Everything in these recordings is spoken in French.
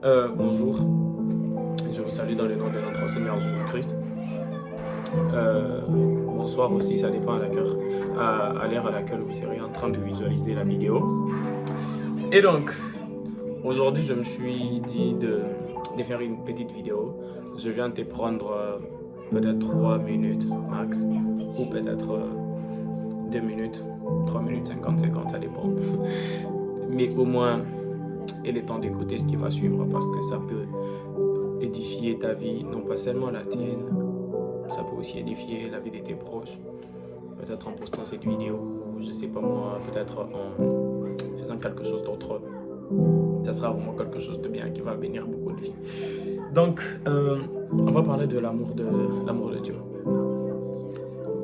Bonjour, je vous salue dans le nom de notre Seigneur Jésus-Christ. Bonsoir aussi, ça dépend à l'heure à laquelle vous serez en train de visualiser la vidéo. Et donc, aujourd'hui, je me suis dit de faire une petite vidéo. Je viens de te prendre peut-être 3 minutes max, ou peut-être 2 minutes, 3 minutes 50 secondes, ça dépend. Mais au moins, il est temps d'écouter ce qui va suivre parce que ça peut édifier ta vie, non pas seulement la tienne, ça peut aussi édifier la vie de tes proches. Peut-être en postant cette vidéo, je sais pas moi, peut-être en faisant quelque chose d'autre. Ça sera vraiment quelque chose de bien qui va bénir beaucoup de vies. Donc, on va parler de l'amour de Dieu.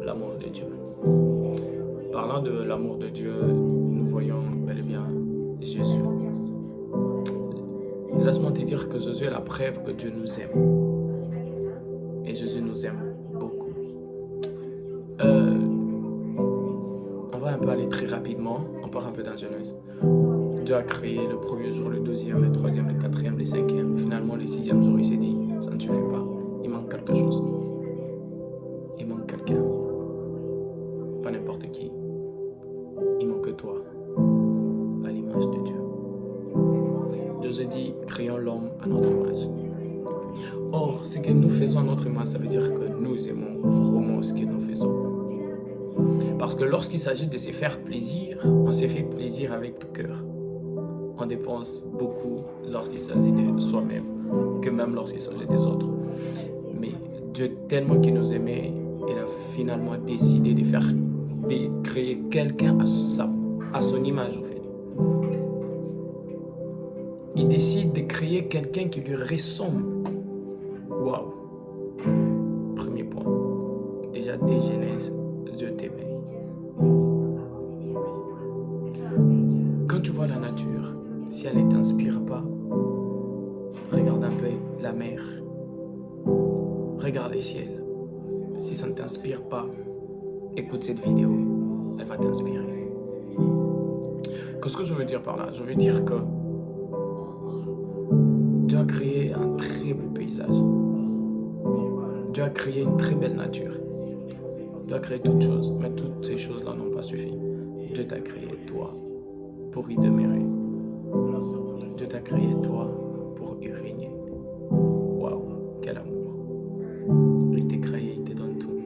L'amour de Dieu. Parlant de l'amour de Dieu, nous voyons bel et bien Jésus. Laisse-moi te dire que Jésus est la preuve que Dieu nous aime. Et Jésus nous aime beaucoup. On va un peu aller très rapidement. On part un peu dans Genèse. Dieu a créé le premier jour, le deuxième, le troisième, le quatrième, le cinquième. Finalement, le sixième jour, il s'est dit, ça ne suffit pas. Il manque quelque chose. Il manque quelqu'un. Pas n'importe qui. Il manque toi. À l'image de Dieu. Dieu dit, créons l'homme à notre image. Or, ce que nous faisons à notre image, ça veut dire que nous aimons vraiment ce que nous faisons. Parce que lorsqu'il s'agit de se faire plaisir, on se fait plaisir avec tout cœur. On dépense beaucoup lorsqu'il s'agit de soi-même, que même lorsqu'il s'agit des autres. Mais Dieu, tellement qu'il nous aimait, il a finalement décidé de créer quelqu'un à son image, en fait. Il décide de créer quelqu'un qui lui ressemble. Waouh! Premier point. Déjà, dès Genèse, Dieu t'aimait. Quand tu vois la nature, si elle ne t'inspire pas, regarde un peu la mer. Regarde les ciels. Si ça ne t'inspire pas, écoute cette vidéo. Elle va t'inspirer. Qu'est-ce que je veux dire par là? Je veux dire que Dieu a créé un très beau paysage. Dieu a créé une très belle nature. Dieu a créé toutes choses, mais toutes ces choses-là n'ont pas suffi. Dieu t'a créé toi pour y demeurer. Dieu t'a créé toi pour y régner. Waouh, quel amour. Il t'a créé, il te donne tout.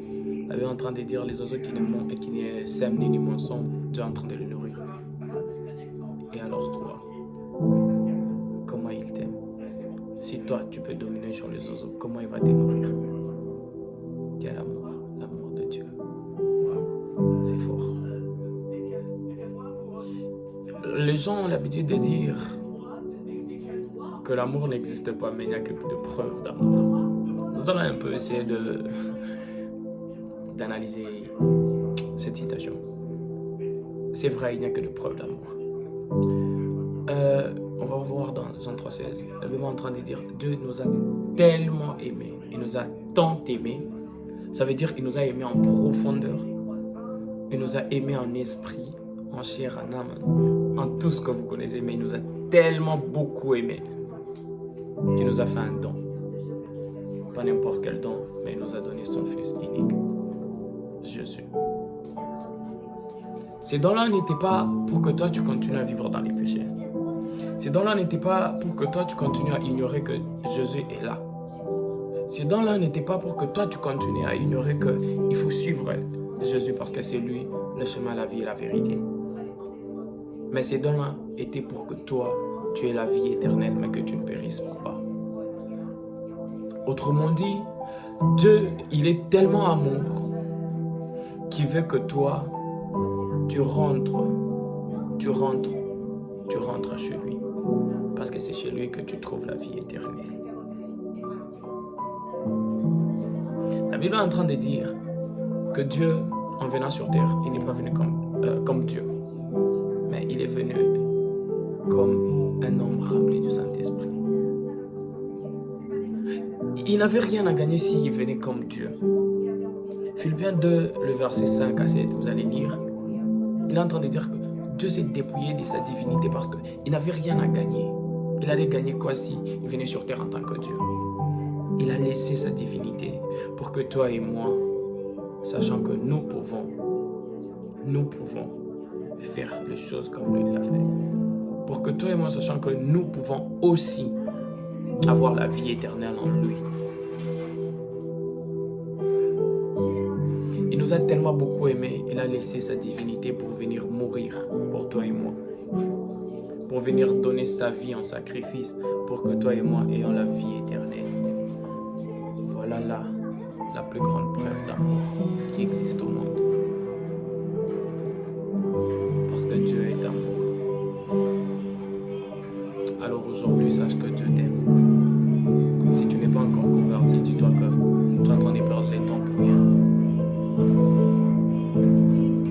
La Bible est en train de dire les oiseaux qui ne sèment ni moissonnent, Dieu est en train de les nourrir. Et alors toi, comment il t'aime? Si toi, tu peux dominer sur les oiseaux, comment il va te nourrir? Quel amour, l'amour de Dieu. Wow, c'est fort. Les gens ont l'habitude de dire que l'amour n'existe pas, mais il n'y a que de preuves d'amour. Nous allons un peu essayer d'analyser cette citation. C'est vrai, il n'y a que de preuves d'amour. On va voir dans Jean 3,16. La Bible est en train de dire Dieu nous a tellement aimés. Il nous a tant aimés. Ça veut dire qu'il nous a aimés en profondeur. Il nous a aimés en esprit, en chair, en âme, en tout ce que vous connaissez. Mais il nous a tellement beaucoup aimés qu'il nous a fait un don. Pas n'importe quel don, mais il nous a donné son Fils unique, Jésus. Ces dons-là n'étaient pas pour que toi tu continues à vivre dans les péchés. Ces dons-là n'étaient pas pour que toi tu continues à ignorer que Jésus est là. Ces dons-là n'étaient pas pour que toi tu continues à ignorer qu'il faut suivre Jésus parce que c'est lui le chemin, la vie et la vérité. Mais ces dons-là étaient pour que toi tu aies la vie éternelle mais que tu ne périsses pas. Autrement dit, Dieu, il est tellement amour qu'il veut que toi tu rentres chez lui. Parce que c'est chez lui que tu trouves la vie éternelle. La Bible est en train de dire que Dieu, en venant sur terre, il n'est pas venu comme Dieu. Mais il est venu comme un homme rempli du Saint-Esprit. Il n'avait rien à gagner s'il venait comme Dieu. Philippiens 2, le verset 5 à 7, vous allez lire. Il est en train de dire que Dieu s'est dépouillé de sa divinité parce qu'il n'avait rien à gagner. Il Il allait gagner quoi si il venait sur terre en tant que Dieu? Il a laissé sa divinité pour que toi et moi, sachant que nous pouvons faire les choses comme lui l'a fait. Pour que toi et moi, sachant que nous pouvons aussi avoir la vie éternelle en lui. Il nous a tellement beaucoup aimés, il a laissé sa divinité pour venir mourir pour toi et moi. Pour venir donner sa vie en sacrifice pour que toi et moi ayons la vie éternelle. Voilà la plus grande preuve d'amour qui existe au monde. Parce que Dieu est amour. Alors aujourd'hui, sache que Dieu t'aime. Si tu n'es pas encore converti, dis-toi que tu es en train de perdre les temps pour rien.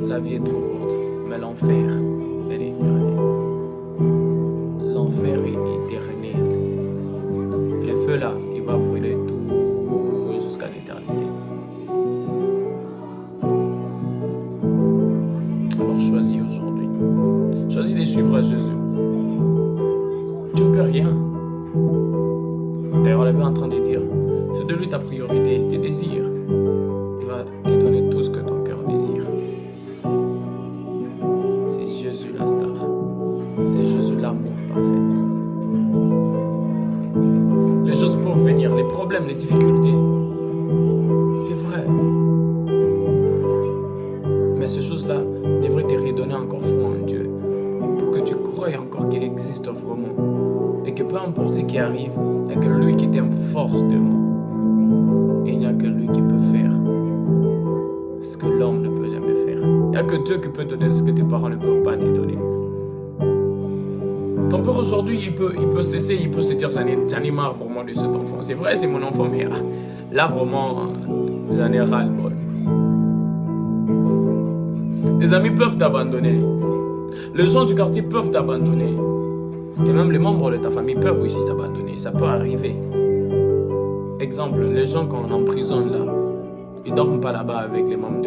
La vie est trop courte, mais l'enfer, elle est éternelle. L'enfer est éternel. Le feu là, il va brûler tout jusqu'à l'éternité. Alors choisis aujourd'hui. Choisis de suivre Jésus. Tu ne peux rien. D'ailleurs, la Bible est en train de dire, fais de lui ta priorité, tes désirs. Il va te donner tout ce que ton cœur désire. C'est Jésus la star. C'est Jésus l'amour parfait. Les choses peuvent venir, les problèmes, les difficultés. C'est vrai. Mais ces choses-là devraient te redonner encore foi en Dieu. Pour que tu croies encore qu'il existe vraiment. Et que peu importe ce qui arrive, il n'y a que lui qui t'aime fortement. Et il n'y a que lui qui peut faire ce que l'homme ne peut jamais faire. Il n'y a que Dieu qui peut te donner ce que tes parents ne peuvent pas te donner. Ton père aujourd'hui, il peut cesser, il peut se dire j'en ai marre vraiment de cet enfant. C'est vrai, c'est mon enfant, mais là vraiment, j'en ai ras-le-bol. Tes amis peuvent t'abandonner. Les gens du quartier peuvent t'abandonner. Et même les membres de ta famille peuvent aussi t'abandonner. Ça peut arriver. Exemple, les gens qu'on emprisonne là, ils ne dorment pas là-bas avec les membres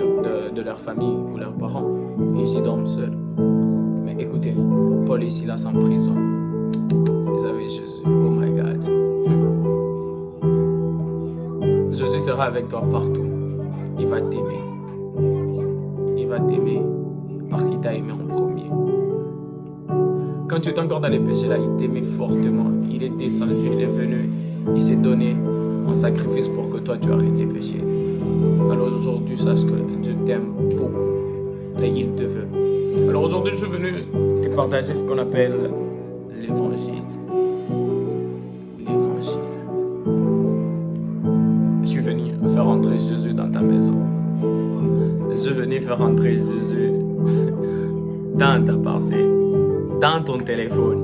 de leur famille ou leurs parents. Ils y dorment seuls. Mais écoutez, Paul et Silas en prison. Ils avaient Jésus. Oh my God. Jésus sera avec toi partout. Il va t'aimer. Il va t'aimer parce qu'il t'a aimé en premier. Quand tu étais encore dans les péchés là, il t'aimait fortement. Il est descendu, il est venu. Il s'est donné en sacrifice pour que toi tu arrêtes les péchés. Alors aujourd'hui, sache que Dieu t'aime beaucoup et il te veut. Alors aujourd'hui, je suis venu te partager ce qu'on appelle l'évangile. L'évangile. Je suis venu faire entrer Jésus dans ta maison. Je suis venu faire entrer Jésus dans ta pensée, dans ton téléphone,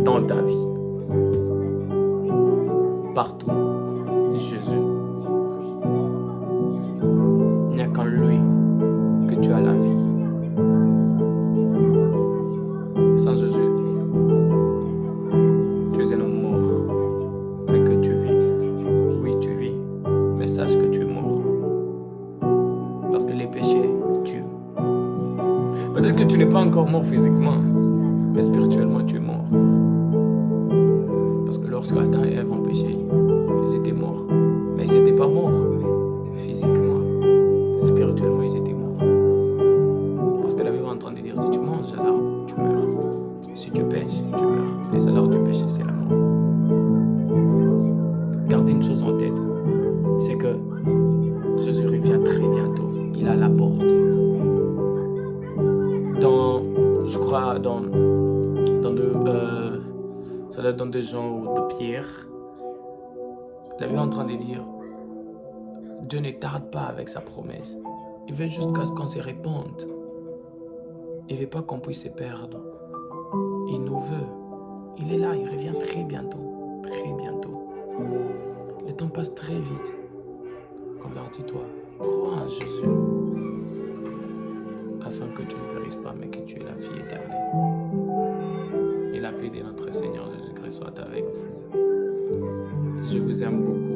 dans ta vie. Partout, Jésus. Il n'y a qu'en lui que tu as la vie. Sans Jésus, tu es un homme mort, mais que tu vis. Oui, tu vis, mais sache que tu es mort. Parce que les péchés tuent. Peut-être que tu n'es pas encore mort physiquement, mais spirituellement tu es mort. Parce que lorsque Adam et Ève ont péché, ils étaient morts. Mais ils n'étaient pas morts physiquement. Spirituellement, ils étaient morts. Parce que la Bible est en train de dire, si tu manges à l'arbre, tu meurs. Si tu pêches, tu meurs. Le salaire du péché, c'est la mort. Gardez une chose en tête, c'est que Jésus revient très bientôt. Il est à la porte. Je crois, dans 2 Jean ou de Pierre, la Bible est en train de dire, Dieu ne tarde pas avec sa promesse. Il veut juste qu'on se répande. Il ne veut pas qu'on puisse se perdre. Il nous veut. Il est là, il revient très bientôt. Très bientôt. Le temps passe très vite. Convertis-toi. Crois en Jésus. Afin que tu ne périsses pas, mais que tu aies la vie éternelle. Et la paix de notre Seigneur Jésus-Christ soit avec vous. Je vous aime beaucoup.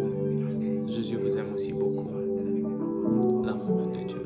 Jésus vous aime aussi beaucoup. L'amour de Dieu.